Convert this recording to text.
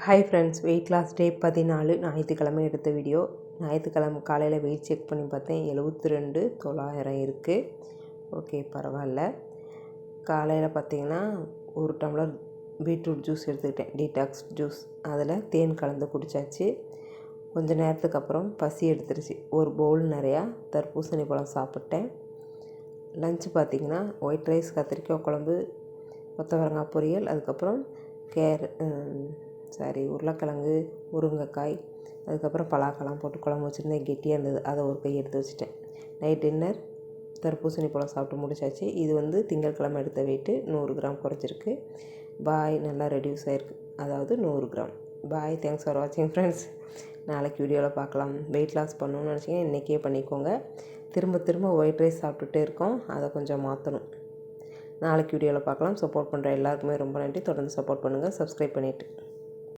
Hi friends, weight loss டே 14 ஞாயிற்றுக்கிழமை எடுத்த video. ஞாயிற்றுக்கிழமை காலையில் வெயிட் செக் பண்ணி பார்த்தேன், 72,900 இருக்குது. ஓகே, பரவாயில்ல. காலையில் பார்த்திங்கன்னா ஒரு டம்ளர் பீட்ரூட் ஜூஸ் எடுத்துக்கிட்டேன், டீடாக்ஸ் ஜூஸ். அதில் தேன் கலந்து குடித்தாச்சு. கொஞ்சம் நேரத்துக்கு அப்புறம் பசி எடுத்துருச்சு. ஒரு பவுல் நிறையா தர்பூசணி பழம் சாப்பிட்டேன். லஞ்சு பார்த்திங்கன்னா ஒயிட் ரைஸ், கத்திரிக்காய் குழம்பு, கொத்தவரங்காய் பொரியல், அதுக்கப்புறம் உருளைக்கிழங்கு, முருங்கைக்காய், அதுக்கப்புறம் பலாக்காலாம் போட்டு குழம்பு வச்சுருந்தேன். கெட்டியாக இருந்தது, அதை ஒரு கை எடுத்து வச்சுட்டேன். நைட் டின்னர் தர்பூசணி பழம் சாப்பிட்டு முடிச்சாச்சு. இது திங்கட்கிழமை எடுத்த வெயிட்டு 100 கிராம் குறைஞ்சிருக்கு. பாய், நல்லா ரெடியூஸ் ஆகிருக்கு, அதாவது 100 கிராம். பாய், தேங்க்ஸ் ஃபார் வாட்சிங் ஃப்ரெண்ட்ஸ். நாளைக்கு வீடியோவில் பார்க்கலாம். வெயிட் லாஸ் பண்ணணும்னு நினச்சிங்கன்னா இன்றைக்கே பண்ணிக்கோங்க. திரும்ப ஒயிட் ரைஸ் சாப்பிட்டுட்டே இருக்கோம், அதை கொஞ்சம் மாற்றணும். நாளைக்கு வீடியோவில் பார்க்கலாம். சப்போர்ட் பண்ணுற எல்லாருக்குமே ரொம்ப நன்றி. தொடர்ந்து சப்போர்ட் பண்ணுங்கள், சப்ஸ்கிரைப் பண்ணிவிட்டு.